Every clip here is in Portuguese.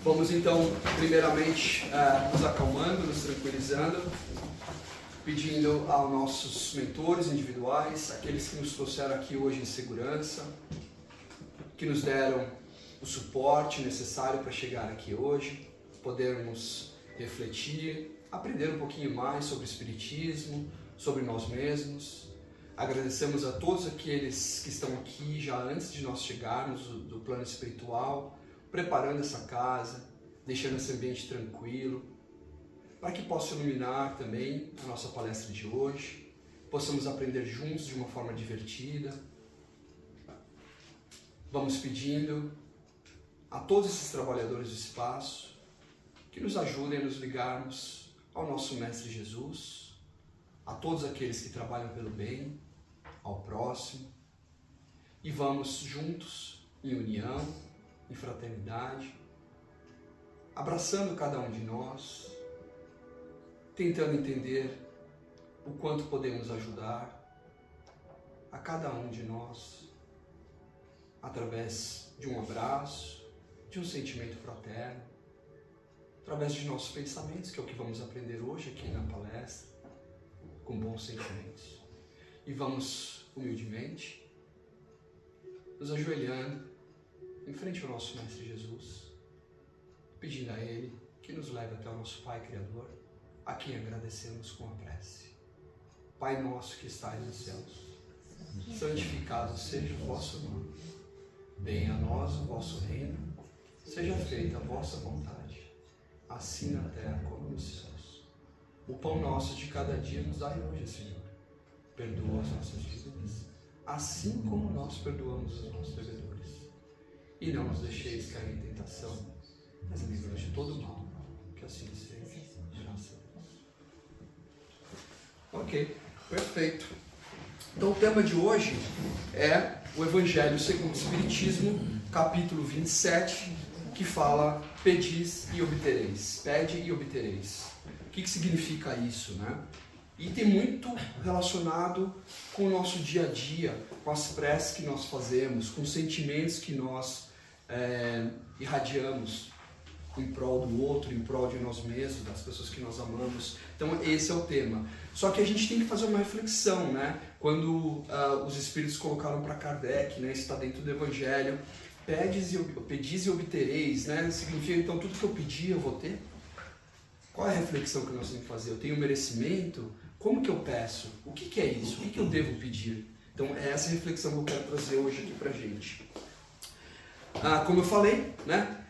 Vamos então, primeiramente, nos acalmando, nos tranquilizando, pedindo aos nossos mentores individuais, aqueles que nos trouxeram aqui hoje em segurança, que nos deram o suporte necessário para chegar aqui hoje, podermos refletir, aprender um pouquinho mais sobre o Espiritismo, sobre nós mesmos. Agradecemos a todos aqueles que estão aqui já antes de nós chegarmos do plano espiritual, preparando essa casa, deixando esse ambiente tranquilo, para que possa iluminar também a nossa palestra de hoje, possamos aprender juntos de uma forma divertida. Vamos pedindo a todos esses trabalhadores do espaço que nos ajudem a nos ligarmos ao nosso Mestre Jesus, a todos aqueles que trabalham pelo bem, ao próximo, e vamos juntos, em união, em fraternidade, abraçando cada um de nós, tentando entender o quanto podemos ajudar a cada um de nós, através de um abraço, de um sentimento fraterno, através de nossos pensamentos, que é o que vamos aprender hoje aqui na palestra, com bons sentimentos. E vamos, humildemente, nos ajoelhando em frente ao nosso Mestre Jesus, pedindo a Ele que nos leve até o nosso Pai Criador, a quem agradecemos com a prece. Pai nosso que estais nos céus, santificado seja o vosso nome. Venha a nós o vosso reino, seja feita a vossa vontade, assim na terra como nos céus. O pão nosso de cada dia nos dai hoje, Senhor. Perdoa as nossas dívidas, assim como nós perdoamos os nossos devedores. E não nos deixeis cair em tentação, mas livra-nos de todo mal. Que assim seja. Graças a Deus. Ok, perfeito. Então o tema de hoje é o Evangelho segundo o Espiritismo, capítulo 27, que fala pedis e obtereis. Pede e obtereis. O que significa isso, né? E tem muito relacionado com o nosso dia a dia, com as preces que nós fazemos, com os sentimentos que nós irradiamos em prol do outro, em prol de nós mesmos, das pessoas que nós amamos. Então esse é o tema. Só que a gente tem que fazer uma reflexão, né? Quando os Espíritos colocaram para Kardec, né? Isso está dentro do Evangelho, pedis e obtereis, né? Significa então tudo que eu pedir eu vou ter? Qual é a reflexão que nós temos que fazer? Eu tenho merecimento? Como que eu peço? O que é isso? O que eu devo pedir? Então é essa reflexão que eu quero trazer hoje aqui pra gente. Como eu falei, né?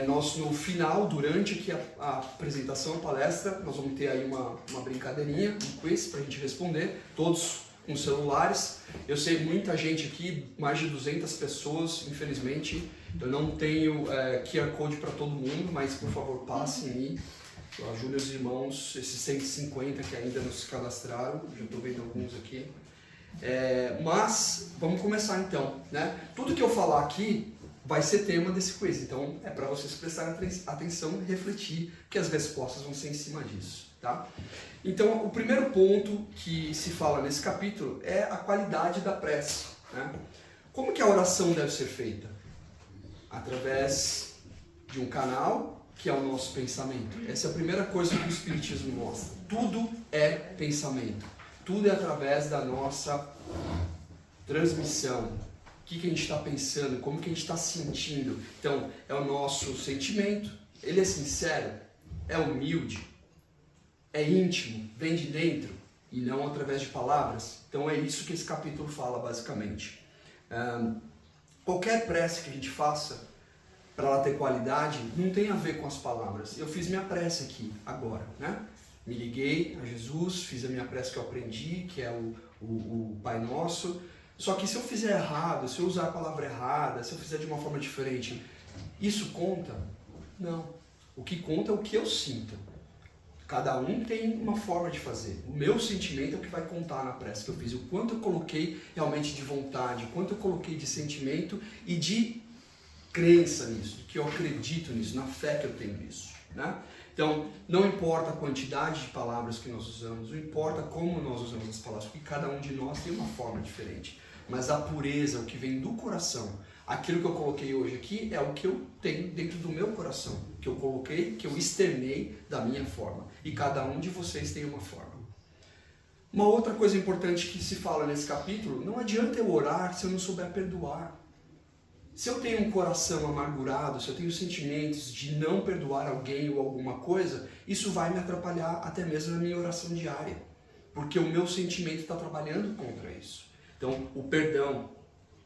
Nós no final, durante aqui a apresentação, a palestra, nós vamos ter aí uma brincadeirinha, um quiz pra gente responder, todos com celulares. Eu sei muita gente aqui, mais de 200 pessoas, infelizmente, eu não tenho QR Code para todo mundo, mas por favor passem aí. Eu ajudo os irmãos, esses 150 que ainda não se cadastraram, já estou vendo alguns aqui. Mas vamos começar então, né? Tudo que eu falar aqui vai ser tema desse quiz, então é para vocês prestarem atenção e refletir, que as respostas vão ser em cima disso, tá? Então o primeiro ponto que se fala nesse capítulo é a qualidade da prece, né? Como que a oração deve ser feita? Através de um canal, que é o nosso pensamento. Essa é a primeira coisa que o Espiritismo mostra. Tudo é pensamento. Tudo é através da nossa transmissão. O que a gente está pensando, como que a gente está sentindo. Então, é o nosso sentimento. Ele é sincero, é humilde, é íntimo, vem de dentro e não através de palavras. Então, é isso que esse capítulo fala, basicamente. Qualquer prece que a gente faça, para ela ter qualidade, não tem a ver com as palavras. Eu fiz minha prece aqui, agora, né? Me liguei a Jesus, fiz a minha prece que eu aprendi, que é o Pai Nosso. Só que se eu fizer errado, se eu usar a palavra errada, se eu fizer de uma forma diferente, isso conta? Não. O que conta é o que eu sinto. Cada um tem uma forma de fazer. O meu sentimento é o que vai contar na prece que eu fiz. O quanto eu coloquei realmente de vontade, o quanto eu coloquei de sentimento e de crença nisso, que eu acredito nisso, na fé que eu tenho nisso, né? Então, não importa a quantidade de palavras que nós usamos, não importa como nós usamos as palavras, porque cada um de nós tem uma forma diferente. Mas a pureza, o que vem do coração, Aquilo que eu coloquei hoje aqui é o que eu tenho dentro do meu coração, que eu coloquei, que eu externei da minha forma. E cada um de vocês tem uma forma. Uma outra coisa importante que se fala nesse capítulo, não adianta eu orar se eu não souber perdoar. Se eu tenho um coração amargurado, se eu tenho sentimentos de não perdoar alguém ou alguma coisa, isso vai me atrapalhar até mesmo na minha oração diária. Porque o meu sentimento está trabalhando contra isso. Então, o perdão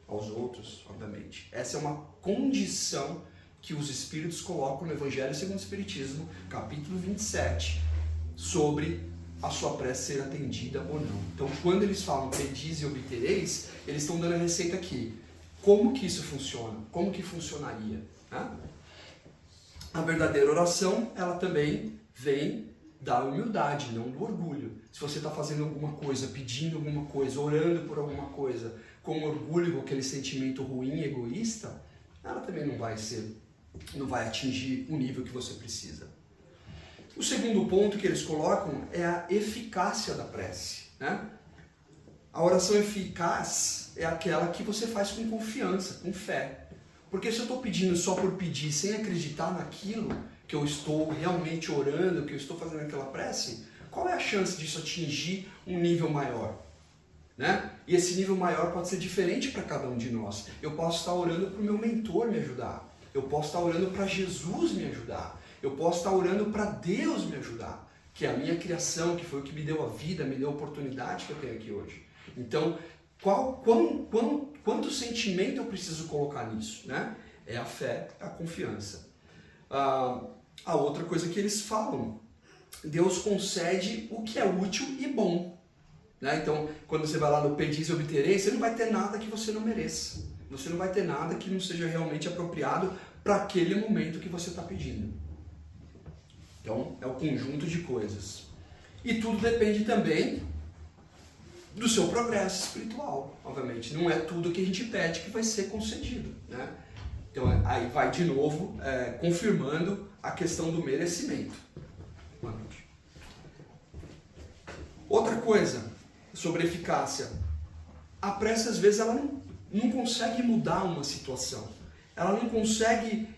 aos outros, obviamente. Essa é uma condição que os Espíritos colocam no Evangelho segundo o Espiritismo, capítulo 27, sobre a sua prece ser atendida ou não. Então, quando eles falam pedis e obtereis, eles estão dando a receita aqui. Como que isso funciona? Como que funcionaria? Né? A verdadeira oração, ela também vem da humildade, não do orgulho. Se você está fazendo alguma coisa, pedindo alguma coisa, orando por alguma coisa, com orgulho, com aquele sentimento ruim, egoísta, ela também não vai atingir o nível que você precisa. O segundo ponto que eles colocam é a eficácia da prece. Né? A oração eficaz é aquela que você faz com confiança, com fé. Porque se eu estou pedindo só por pedir, sem acreditar naquilo que eu estou realmente orando, que eu estou fazendo aquela prece, qual é a chance disso atingir um nível maior? Né? E esse nível maior pode ser diferente para cada um de nós. Eu posso estar orando para o meu mentor me ajudar. Eu posso estar orando para Jesus me ajudar. Eu posso estar orando para Deus me ajudar. Que é a minha criação, que foi o que me deu a vida, me deu a oportunidade que eu tenho aqui hoje. Então, quanto sentimento eu preciso colocar nisso? Né? É a fé, é a confiança. A outra coisa que eles falam, Deus concede o que é útil e bom. Né? Então, quando você vai lá no pedis e obtereis, você não vai ter nada que você não mereça. Você não vai ter nada que não seja realmente apropriado para aquele momento que você está pedindo. Então, é o conjunto de coisas. E tudo depende também do seu progresso espiritual, obviamente. Não é tudo que a gente pede que vai ser concedido. Né? Então, aí vai de novo confirmando a questão do merecimento. Outra coisa sobre eficácia. A prece, às vezes, ela não consegue mudar uma situação. Ela não consegue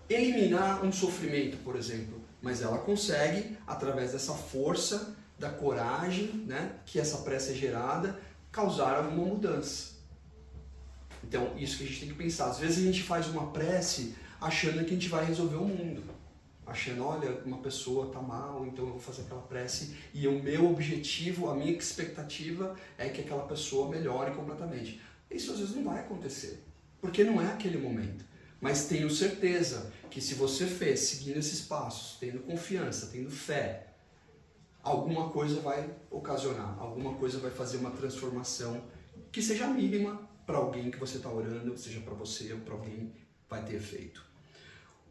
eliminar um sofrimento, por exemplo. Mas ela consegue, através dessa força, da coragem, né, que essa prece é gerada, causar alguma mudança. Então, isso que a gente tem que pensar. Às vezes a gente faz uma prece achando que a gente vai resolver o mundo. Achando, olha, uma pessoa está mal, então eu vou fazer aquela prece e o meu objetivo, a minha expectativa é que aquela pessoa melhore completamente. Isso às vezes não vai acontecer, porque não é aquele momento. Mas tenho certeza que se você fez seguindo esses passos, tendo confiança, tendo fé, alguma coisa vai ocasionar, alguma coisa vai fazer uma transformação que seja mínima para alguém que você está orando, seja para você ou para alguém, vai ter efeito.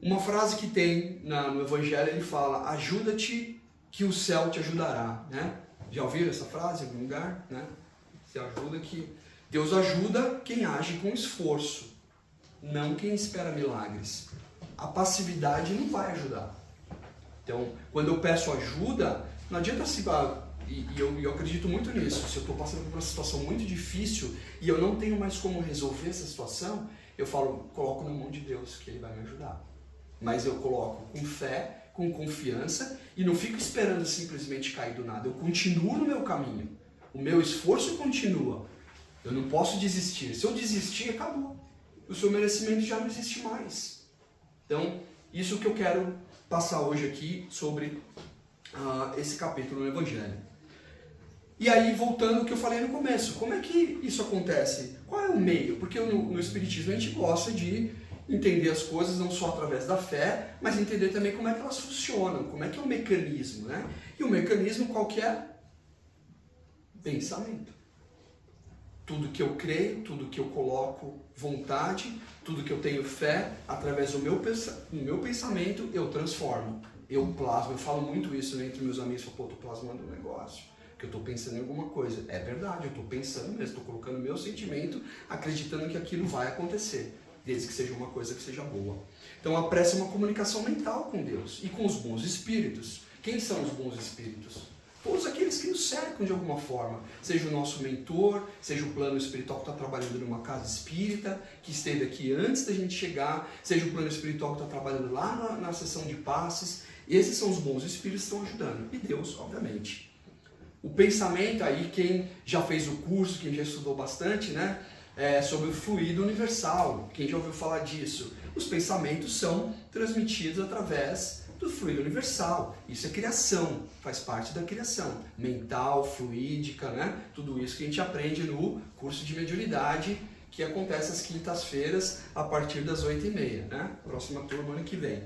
Uma frase que tem no Evangelho, ele fala, ajuda-te que o céu te ajudará. Né? Já ouviram essa frase em algum lugar? Né? Se ajuda que... Deus ajuda quem age com esforço, não quem espera milagres. A passividade não vai ajudar. Então, quando eu peço ajuda, não adianta se... E eu acredito muito nisso. Se eu estou passando por uma situação muito difícil e eu não tenho mais como resolver essa situação, eu coloco na mão de Deus, que Ele vai me ajudar. Mas eu coloco com fé, com confiança e não fico esperando simplesmente cair do nada. Eu continuo no meu caminho. O meu esforço continua. Eu não posso desistir. Se eu desistir, acabou. O seu merecimento já não existe mais. Então, isso que eu quero passar hoje aqui sobre esse capítulo no Evangelho. E aí, voltando ao que eu falei no começo, como é que isso acontece? Qual é o meio? Porque no Espiritismo a gente gosta de entender as coisas não só através da fé, mas entender também como é que elas funcionam, como é que é o mecanismo, né? E o mecanismo qual que é? Pensamento. Tudo que eu creio, tudo que eu coloco vontade, tudo que eu tenho fé, através do meu pensamento, eu transformo. Eu plasmo, eu falo muito isso entre meus amigos, eu falo, tô plasmando um negócio, que eu tô pensando em alguma coisa. É verdade, eu tô pensando mesmo, tô colocando meu sentimento, acreditando que aquilo vai acontecer. Desde que seja uma coisa que seja boa. Então a prece é uma comunicação mental com Deus e com os bons espíritos. Quem são os bons espíritos? Todos aqueles aqueles que nos cercam de alguma forma. Seja o nosso mentor, seja o plano espiritual que está trabalhando numa casa espírita, que esteve aqui antes da gente chegar, seja o plano espiritual que está trabalhando lá na sessão de passes. Esses são os bons espíritos que estão ajudando. E Deus, obviamente. O pensamento aí, quem já fez o curso, quem já estudou bastante, né? Sobre o fluido universal. Quem já ouviu falar disso? Os pensamentos são transmitidos através do fluido universal. Isso é criação, faz parte da criação. Mental, fluídica, né? Tudo isso que a gente aprende no curso de mediunidade, que acontece às quintas-feiras, a partir das 8h30, né? Próxima turma ano que vem.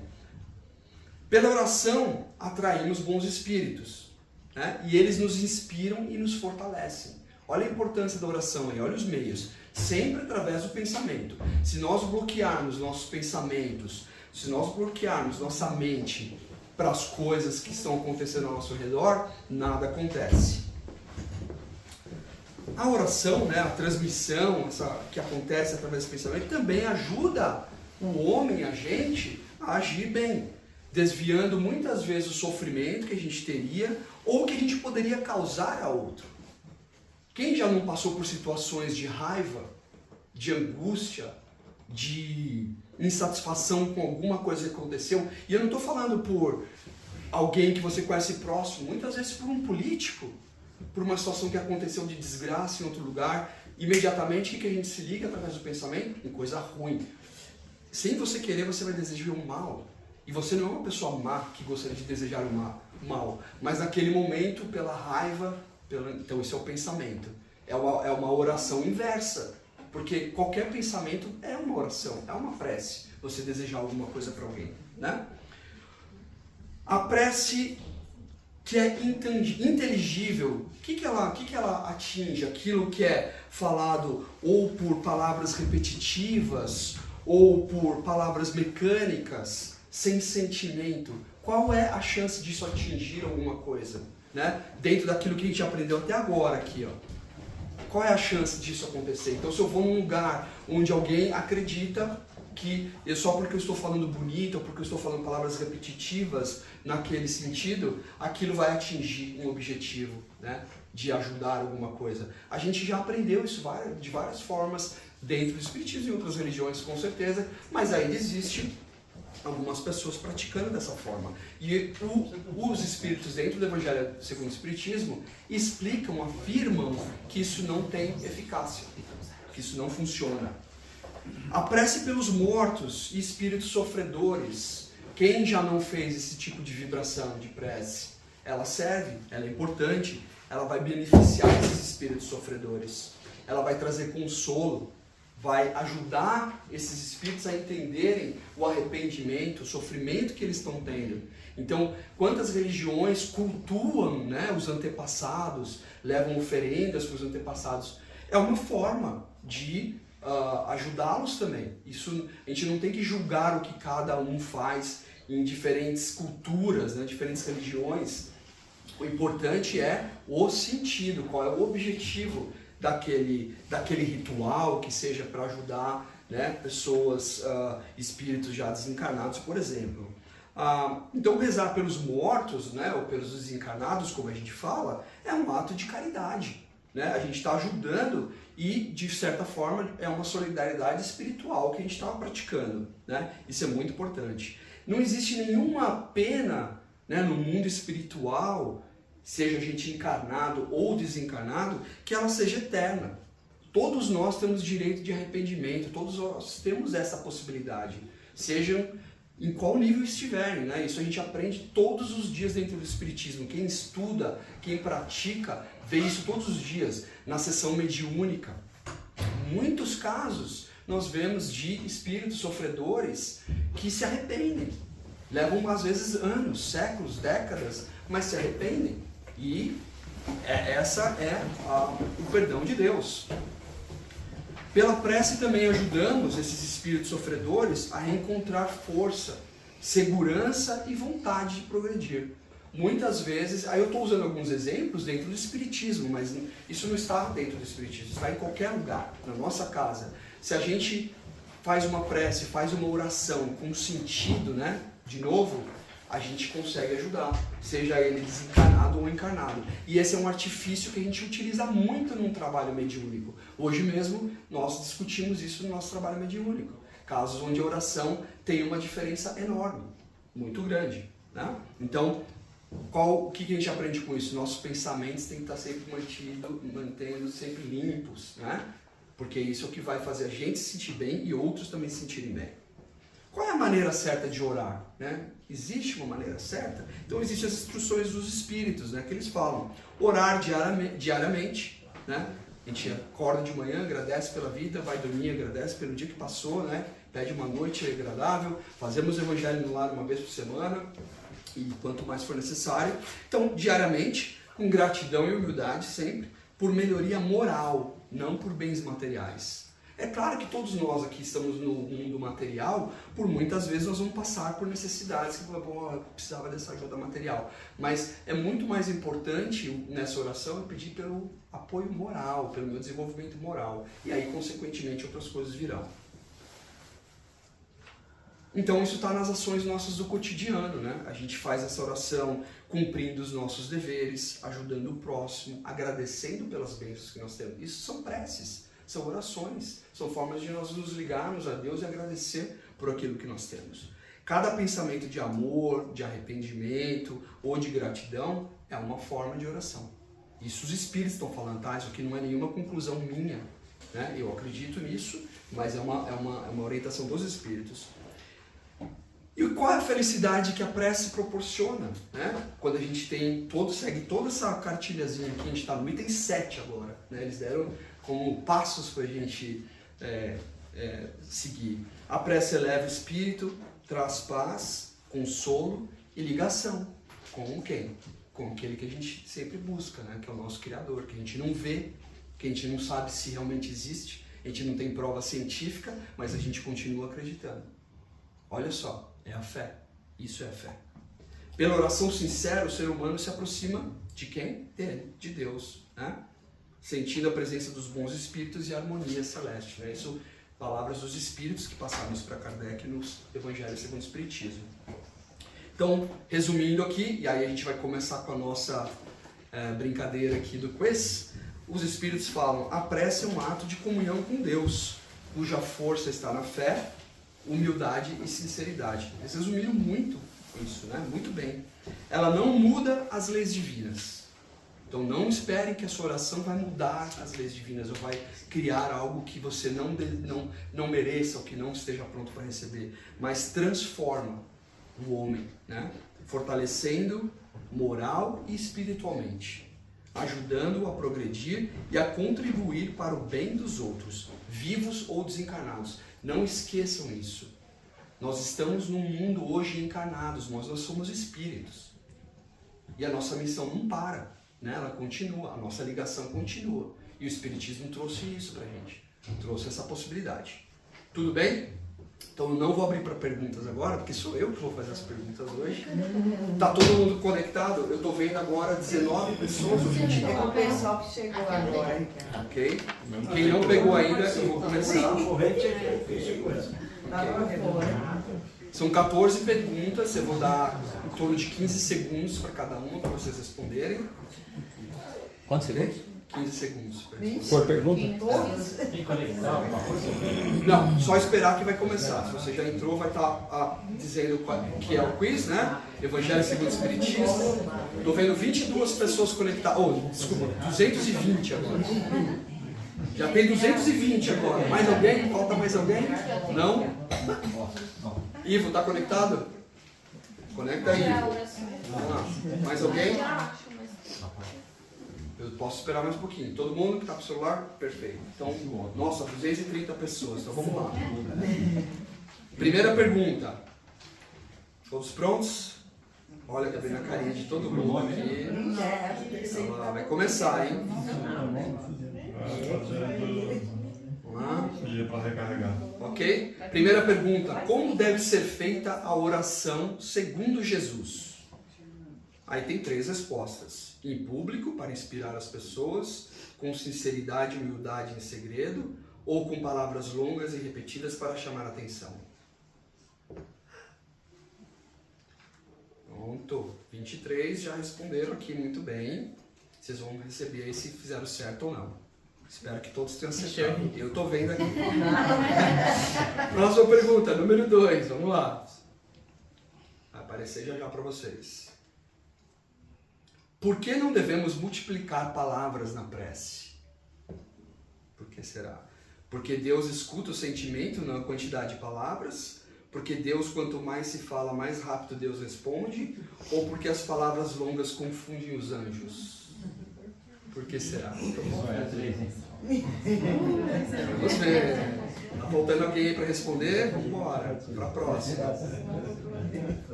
Pela oração, atraímos bons espíritos, né? E eles nos inspiram e nos fortalecem. Olha a importância da oração aí, olha os meios. Sempre através do pensamento. Se nós bloquearmos nossos pensamentos, se nós bloquearmos nossa mente para as coisas que estão acontecendo ao nosso redor, nada acontece. A oração, né, a transmissão que acontece através do pensamento, também ajuda o homem, a gente, a agir bem, desviando muitas vezes o sofrimento que a gente teria ou que a gente poderia causar a outro. Quem já não passou por situações de raiva, de angústia, de insatisfação com alguma coisa que aconteceu? E eu não estou falando por alguém que você conhece próximo, muitas vezes por um político, por uma situação que aconteceu de desgraça em outro lugar. Imediatamente, o que a gente se liga através do pensamento? Em coisa ruim. Sem você querer, você vai desejar o mal. E você não é uma pessoa má que gostaria de desejar o mal, mas naquele momento, pela raiva, então esse é o pensamento. É uma oração inversa, porque qualquer pensamento é uma oração, é uma prece, você desejar alguma coisa para alguém, né? A prece que é inteligível, o que ela atinge? Aquilo que é falado ou por palavras repetitivas, ou por palavras mecânicas, sem sentimento. Qual é a chance disso atingir alguma coisa? Né? Dentro daquilo que a gente aprendeu até agora aqui, ó. Qual é a chance disso acontecer? Então, se eu vou num lugar onde alguém acredita que só porque eu estou falando bonito, ou porque eu estou falando palavras repetitivas naquele sentido, aquilo vai atingir um objetivo, né? De ajudar alguma coisa. A gente já aprendeu isso de várias formas dentro do espiritismo e outras religiões, com certeza, mas ainda existe algumas pessoas praticando dessa forma. E os espíritos dentro do Evangelho segundo o Espiritismo explicam, afirmam que isso não tem eficácia, que isso não funciona. A prece pelos mortos e espíritos sofredores. Quem já não fez esse tipo de vibração de prece? Ela serve, ela é importante, ela vai beneficiar esses espíritos sofredores. Ela vai trazer consolo, vai ajudar esses espíritos a entenderem o arrependimento, o sofrimento que eles estão tendo. Então, quantas religiões cultuam, né, os antepassados, levam oferendas para os antepassados? É uma forma de ajudá-los também. Isso, a gente não tem que julgar o que cada um faz em diferentes culturas, né, diferentes religiões. O importante é o sentido, qual é o objetivo daquele ritual, que seja para ajudar, né, pessoas, espíritos já desencarnados, por exemplo. Então, rezar pelos mortos, né, ou pelos desencarnados, como a gente fala, é um ato de caridade. Né? A gente está ajudando e, de certa forma, é uma solidariedade espiritual que a gente está praticando. Né? Isso é muito importante. Não existe nenhuma pena, né, no mundo espiritual, seja a gente encarnado ou desencarnado, que ela seja eterna. Todos nós temos direito de arrependimento, todos nós temos essa possibilidade, sejam em qual nível estiverem, né? Isso a gente aprende todos os dias dentro do Espiritismo. Quem estuda, quem pratica, vê isso todos os dias, na sessão mediúnica. Muitos casos nós vemos de espíritos sofredores que se arrependem. Levam às vezes anos, séculos, décadas, mas se arrependem. E essa é o perdão de Deus. Pela prece também ajudamos esses espíritos sofredores a reencontrar força, segurança e vontade de progredir. Muitas vezes, aí eu estou usando alguns exemplos dentro do Espiritismo, mas isso não está dentro do Espiritismo, está em qualquer lugar, na nossa casa. Se a gente faz uma prece, faz uma oração com sentido, né? De novo, a gente consegue ajudar, seja ele desencarnado ou encarnado. E esse é um artifício que a gente utiliza muito num trabalho mediúnico. Hoje mesmo nós discutimos isso no nosso trabalho mediúnico. Casos onde a oração tem uma diferença enorme, muito grande, né? Então, o que a gente aprende com isso? Nossos pensamentos têm que estar sempre mantendo sempre limpos, né? Porque isso é o que vai fazer a gente se sentir bem e outros também se sentirem bem. Qual é a maneira certa de orar, né? Existe uma maneira certa? Então existem as instruções dos espíritos, né? Que eles falam, orar diariamente, né? A gente acorda de manhã, agradece pela vida, vai dormir, agradece pelo dia que passou, né? Pede uma noite agradável, fazemos o evangelho no lar uma vez por semana, e quanto mais for necessário. Então, diariamente, com gratidão e humildade sempre, por melhoria moral, não por bens materiais. É claro que todos nós aqui estamos no mundo material, por muitas vezes nós vamos passar por necessidades que eu precisava dessa ajuda material. Mas é muito mais importante nessa oração eu pedir pelo apoio moral, pelo meu desenvolvimento moral. E aí, consequentemente, outras coisas virão. Então isso está nas ações nossas do cotidiano, né? A gente faz essa oração cumprindo os nossos deveres, ajudando o próximo, agradecendo pelas bênçãos que nós temos. Isso são preces, são orações, são formas de nós nos ligarmos a Deus e agradecer por aquilo que nós temos. Cada pensamento de amor, de arrependimento ou de gratidão é uma forma de oração. Isso os espíritos estão falando, tá? Isso aqui não é nenhuma conclusão minha, né? Eu acredito nisso, mas é uma orientação dos espíritos. E qual é a felicidade que a prece proporciona, né? Quando a gente segue toda essa cartilhazinha aqui, a gente está no item 7 agora, né? Eles deram como passos para a gente seguir. A prece eleva o espírito, traz paz, consolo e ligação. Com quem? Com aquele que a gente sempre busca, né? Que é o nosso Criador, que a gente não vê, que a gente não sabe se realmente existe, a gente não tem prova científica, mas a gente continua acreditando. Olha só. É a fé. Isso é a fé. Pela oração sincera, o ser humano se aproxima de quem? Dele, de Deus, né? Sentindo a presença dos bons espíritos e a harmonia celeste, né? Isso, palavras dos espíritos que passaram isso para Kardec nos Evangelhos segundo o Espiritismo. Então, resumindo aqui, e aí a gente vai começar com a nossa brincadeira aqui do quiz. Os espíritos falam, a prece é um ato de comunhão com Deus, cuja força está na fé, humildade e sinceridade. Eles resumiram muito isso, né? Muito bem. Ela não muda as leis divinas. Então não esperem que a sua oração vai mudar as leis divinas ou vai criar algo que você não mereça ou que não esteja pronto para receber, mas transforma o homem, né? Fortalecendo moral e espiritualmente, ajudando-o a progredir e a contribuir para o bem dos outros, vivos ou desencarnados. Não esqueçam isso. Nós estamos num mundo hoje encarnados, nós somos espíritos. E a nossa missão não para, né? Ela continua, a nossa ligação continua. E o Espiritismo trouxe isso pra gente, trouxe essa possibilidade. Tudo bem? Então eu não vou abrir para perguntas agora, porque sou eu que vou fazer as perguntas hoje. Tá todo mundo conectado? Eu tô vendo agora 19 pessoas. É o pessoal que chegou agora. Ok? Quem não pegou ainda, eu vou começar. São 14 perguntas, eu vou dar em torno de 15 segundos para cada uma, para vocês responderem. Quantos segundos? 15 segundos. Por pergunta? Não, só esperar que vai começar. Se você já entrou, vai estar dizendo que é o quiz, né? Evangelho segundo o Espiritismo. Estou vendo 22 pessoas conectadas. Desculpa, 220 agora. Já tem 220 agora. Mais alguém? Falta mais alguém? Não? Ivo, tá conectado? Conecta aí, Ivo. Mais alguém? Eu posso esperar mais um pouquinho. Todo mundo que está com o celular? Perfeito. Então, nossa, 230 pessoas. Então vamos lá. Primeira pergunta. Todos prontos? Olha, tá vendo a carinha de todo mundo aqui. Vamos lá, vai começar, hein? Vamos lá. Ok? Primeira pergunta. Como deve ser feita a oração segundo Jesus? Aí tem 3 respostas. Em público, para inspirar as pessoas, com sinceridade e humildade em segredo, ou com palavras longas e repetidas para chamar a atenção. Pronto, 23 já responderam aqui muito bem. Vocês vão receber aí se fizeram certo ou não. Espero que todos tenham acertado. Eu estou vendo aqui. Próxima pergunta, número 2. Vamos lá. Vai aparecer já para vocês. Por que não devemos multiplicar palavras na prece? Por que será? Porque Deus escuta o sentimento na quantidade de palavras? Porque Deus, quanto mais se fala, mais rápido Deus responde? Ou porque as palavras longas confundem os anjos? Por que será? Vamos ver. Tá faltando alguém aí para responder? Vamos embora. Para a próxima.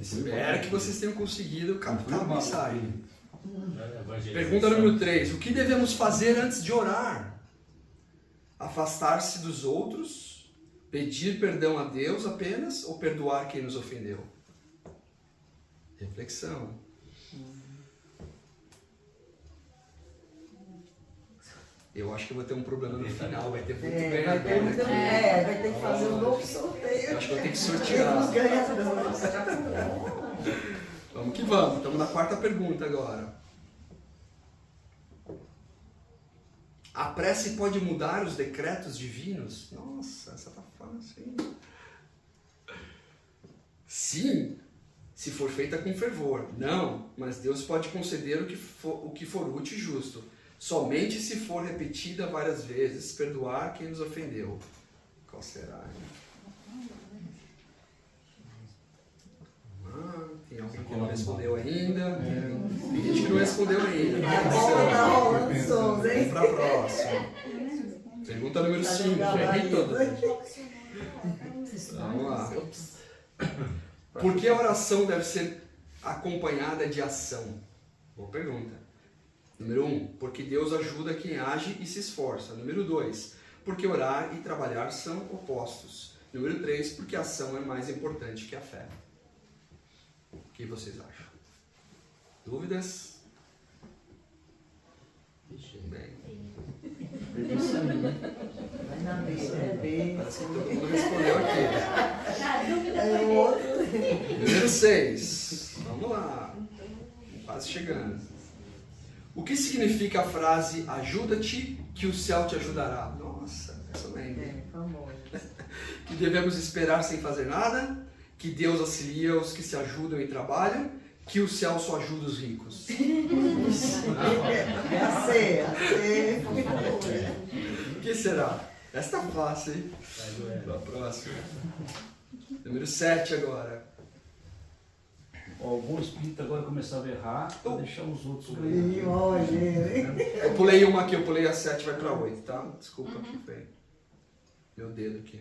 Espero que vocês tenham conseguido captar a mensagem. Pergunta número 3. O que devemos fazer antes de orar? Afastar-se dos outros? Pedir perdão a Deus apenas? Ou perdoar quem nos ofendeu? Reflexão. Eu acho que eu vou ter um problema no final, vai ter muito ganhador aqui. Vai ter que fazer um novo sorteio. Eu acho que eu vou ter que sortear. Vamos que vamos, estamos na 4ª pergunta agora. A prece pode mudar os decretos divinos? Nossa, essa tá fácil, hein? Sim, se for feita com fervor. Não, mas Deus pode conceder o que for útil e justo. Somente se for repetida várias vezes, perdoar quem nos ofendeu. Qual será? Tem alguém que não respondeu ainda. Tem gente que não respondeu ainda. Vamos para a próxima. Pergunta número 5. Vamos lá. Por que a oração deve ser acompanhada de ação? Boa pergunta. Número 1, porque Deus ajuda quem age e se esforça. Número 2, porque orar e trabalhar são opostos. Número 3, porque a ação é mais importante que a fé. O que vocês acham? Dúvidas? Bem. Vai na B, Parece que todo mundo respondeu aqui. Número 6. Vamos lá. Quase chegando. O que significa a frase ajuda-te que o céu te ajudará? Nossa, essa lembra. Que devemos esperar sem fazer nada, que Deus auxilia os que se ajudam e trabalham, que o céu só ajuda os ricos. O que será? Essa tá fácil, hein? Vamos para a próxima. Número 7 agora. Algum espírito agora começava a errar para deixar os outros ganhar. Eu pulei uma aqui, eu pulei a 7, vai para 8, tá? Desculpa aqui, foi meu dedo aqui.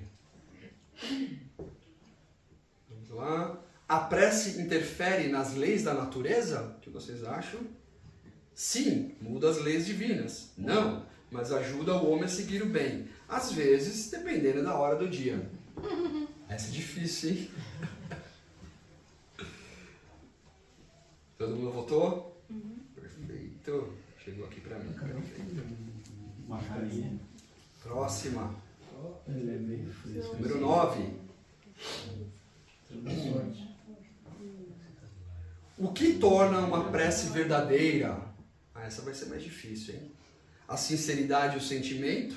Vamos lá. A prece interfere nas leis da natureza? O que vocês acham? Sim, muda as leis divinas. Não, mas ajuda o homem a seguir o bem. Às vezes, dependendo da hora do dia. Essa é difícil, hein? Todo mundo votou? Perfeito. Chegou aqui pra mim. Perfeito. Próxima. Número 9. O que torna uma prece verdadeira? Essa vai ser mais difícil, hein? A sinceridade e o sentimento?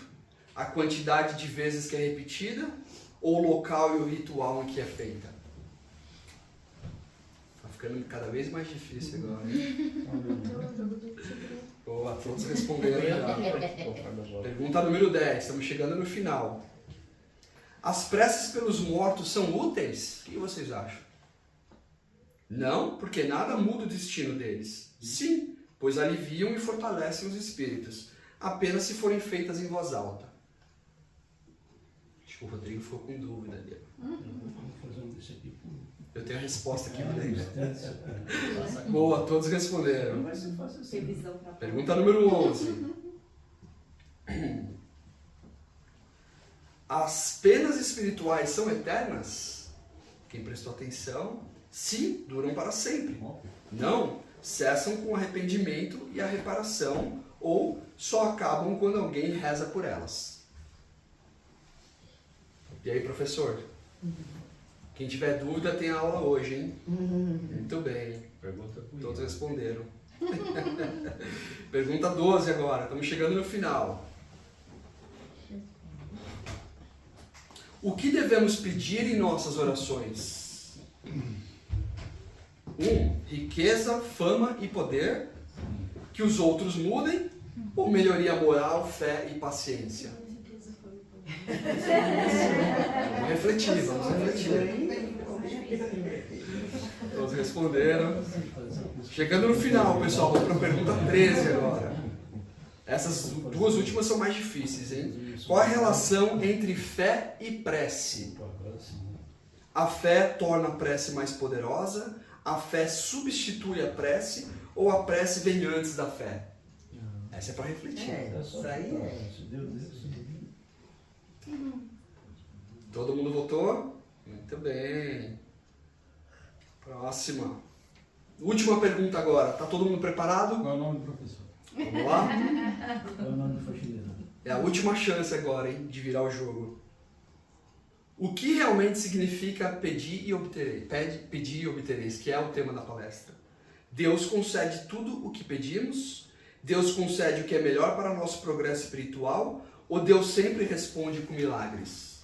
A quantidade de vezes que é repetida? Ou o local e o ritual em que é feita? Tá ficando cada vez mais difícil agora, hein? Boa, todos responderam já. Pergunta número 10, estamos chegando no final. As preces pelos mortos são úteis? O que vocês acham? Não, porque nada muda o destino deles. Sim, pois aliviam e fortalecem os espíritos, apenas se forem feitas em voz alta. Acho que o Rodrigo ficou com dúvida ali. Eu tenho a resposta aqui para ele. Boa, todos responderam. Pergunta número 11. As penas espirituais são eternas? Quem prestou atenção? Sim, duram para sempre. Não, cessam com o arrependimento e a reparação, ou só acabam quando alguém reza por elas. E aí, professor? Quem tiver dúvida tem aula hoje, hein? Muito bem. Pergunta pro Todos Ian. responderam. Pergunta 12 agora, estamos chegando no final. O que devemos pedir em nossas orações? 1. Riqueza, fama e poder. Que os outros mudem. Ou melhoria moral, fé e paciência? Vamos refletir, vamos refletir. Todos responderam. Chegando no final, pessoal, vamos para a pergunta 13 agora. Essas duas últimas são mais difíceis, hein? Qual a relação entre fé e prece? A fé torna a prece mais poderosa? A fé substitui a prece? Ou a prece vem antes da fé? Essa é para refletir. Isso aí é. Todo mundo votou? Muito bem. Próxima. Última pergunta agora. Tá todo mundo preparado? Qual é o nome do professor? Vamos lá? Qual é o nome do faxineiro? É a última chance agora, hein, de virar o jogo. O que realmente significa pedir e obtereis? Pedir e obtereis, que é o tema da palestra. Deus concede tudo o que pedimos? Deus concede o que é melhor para nosso progresso espiritual? Ou Deus sempre responde com milagres?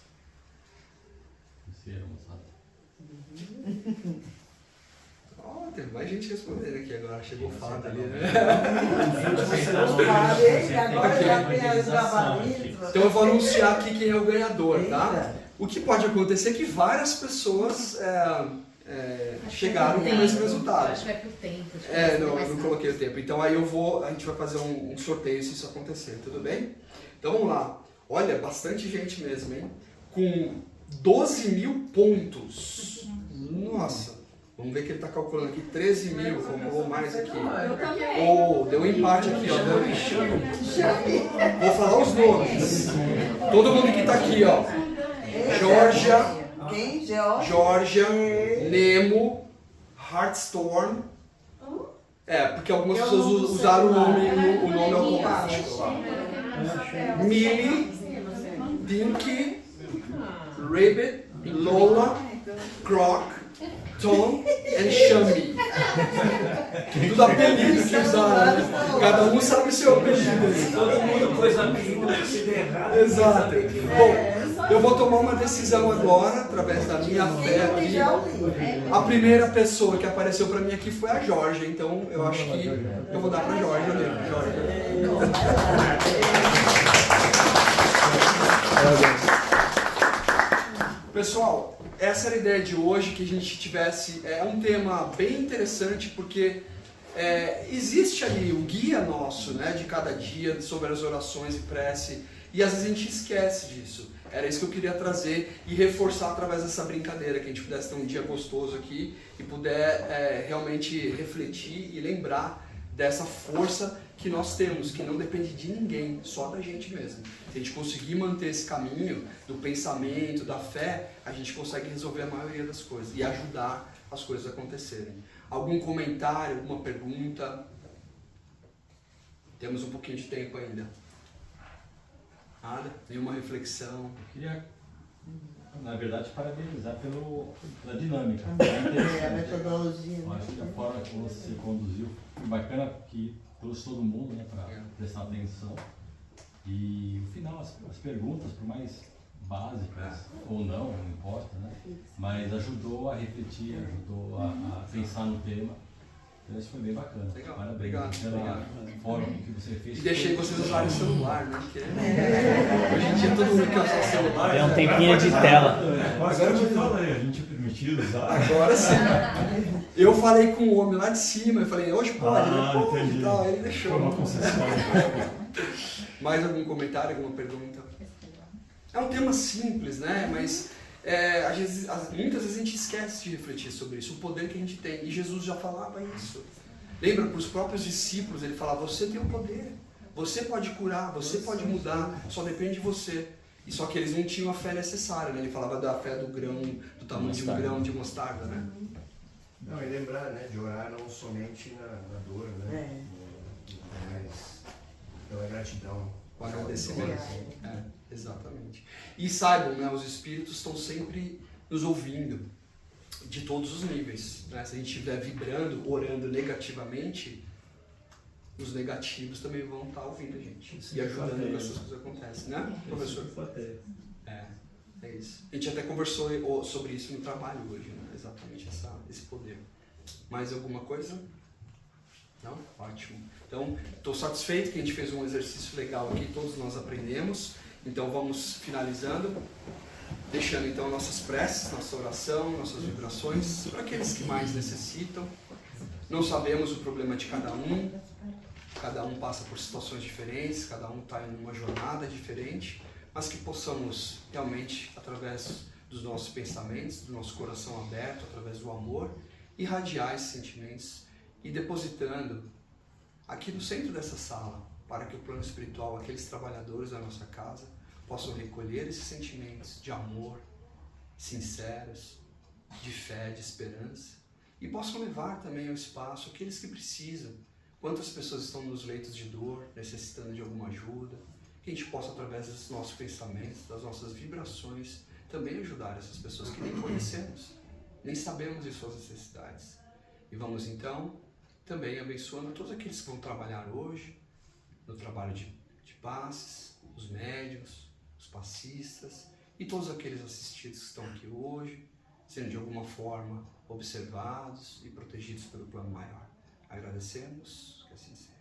Ó, tem mais gente respondendo aqui agora. Chegou o Fábio ali, né? Agora já tem as gabaritos. Então eu vou anunciar aqui quem é o ganhador, tá? O que pode acontecer é que várias pessoas chegaram com o mesmo resultado. Acho que vai pro tempo. Não coloquei o tempo. Então aí a gente vai fazer um sorteio se isso acontecer, tudo bem? Então vamos lá. Olha, bastante gente mesmo, hein? Com 12 mil pontos. Nossa. Vamos ver que ele está calculando aqui. 13 mil, acumulou mais aqui. Deu um empate aqui, ó. Vou falar os nomes. Todo mundo que está aqui, ó. Georgia. Quem? Georgia, Nemo, Heartstorm. Porque algumas pessoas usaram o nome automático. Millie, Dinky, Rabbit, Lola, Croc, Tom e Shami. Tudo apelido que usaram, né? Cada um sabe o seu apelido. Todo mundo pôs apelido se der errado. Exato. Bom, eu vou tomar uma decisão agora, através da minha fé aqui. A primeira pessoa que apareceu pra mim aqui foi a Georgia, então eu acho que eu vou dar pra Georgia mesmo. Pessoal, essa era a ideia de hoje, que a gente tivesse um tema bem interessante, porque existe ali o guia nosso, né, de cada dia, sobre as orações e prece, e às vezes a gente esquece disso. Era isso que eu queria trazer e reforçar através dessa brincadeira, que a gente pudesse ter um dia gostoso aqui e puder realmente refletir e lembrar dessa força que nós temos, que não depende de ninguém, só da gente mesmo. Se a gente conseguir manter esse caminho do pensamento, da fé, a gente consegue resolver a maioria das coisas e ajudar as coisas a acontecerem. Algum comentário, alguma pergunta? Temos um pouquinho de tempo ainda. Nada? Nenhuma reflexão? Eu queria, na verdade, parabenizar pela dinâmica. A metodologia. Eu acho que a forma que você conduziu foi bacana, que trouxe todo mundo, né, para prestar atenção. E no final, as perguntas, por mais básicas ou não importa, né? Mas ajudou a refletir, ajudou a pensar no tema. Então isso foi bem bacana. Legal. Parabéns Obrigado. pela forma que você fez. E deixei vocês usarem o celular, né? Porque hoje em dia todo mundo quer usar o celular. Tem um tempinho de tela. Agora eu te falei, a gente é permitido usar. Agora sim. Eu falei com o homem lá de cima, eu falei, hoje pode, né? Pode entendi. e tal. Aí ele deixou. Foi uma concessão. Mais algum comentário, alguma pergunta? É um tema simples, né? Mas muitas vezes a gente esquece de refletir sobre isso, o poder que a gente tem. E Jesus já falava isso. Lembra, para os próprios discípulos, ele falava, você tem o poder. Você pode curar, você pode mudar, só depende de você. E só que eles não tinham a fé necessária, né? Ele falava da fé do grão, do tamanho de um grão de mostarda, né? Não, e lembrar, né, de orar não somente na dor, né? Mas pela gratidão. O agradecimento. Exatamente. E saibam, né, os espíritos estão sempre nos ouvindo. de todos os níveis, né? Se a gente estiver vibrando, orando negativamente, os negativos também vão estar ouvindo a gente e ajudando que essas coisas acontecem, né, professor? É isso. A gente até conversou sobre isso no trabalho hoje, né? Exatamente esse poder. Mais alguma coisa? Não? Ótimo. Então, estou satisfeito que a gente fez um exercício legal aqui, todos nós aprendemos. Então, vamos finalizando, deixando então nossas preces, nossa oração, nossas vibrações para aqueles que mais necessitam. Não sabemos o problema de cada um passa por situações diferentes, cada um está em uma jornada diferente, mas que possamos realmente, através dos nossos pensamentos, do nosso coração aberto, através do amor, irradiar esses sentimentos e depositando aqui no centro dessa sala, para que o plano espiritual, aqueles trabalhadores da nossa casa, possam recolher esses sentimentos de amor, sinceros, de fé, de esperança, e possam levar também ao espaço aqueles que precisam. Quantas pessoas estão nos leitos de dor, necessitando de alguma ajuda, que a gente possa, através dos nossos pensamentos, das nossas vibrações, também ajudar essas pessoas que nem conhecemos, nem sabemos de suas necessidades. E vamos então também abençoando todos aqueles que vão trabalhar hoje, no trabalho de passes, os médiuns, os passistas e todos aqueles assistidos que estão aqui hoje, sendo de alguma forma observados e protegidos pelo plano maior. Agradecemos, que assim seja.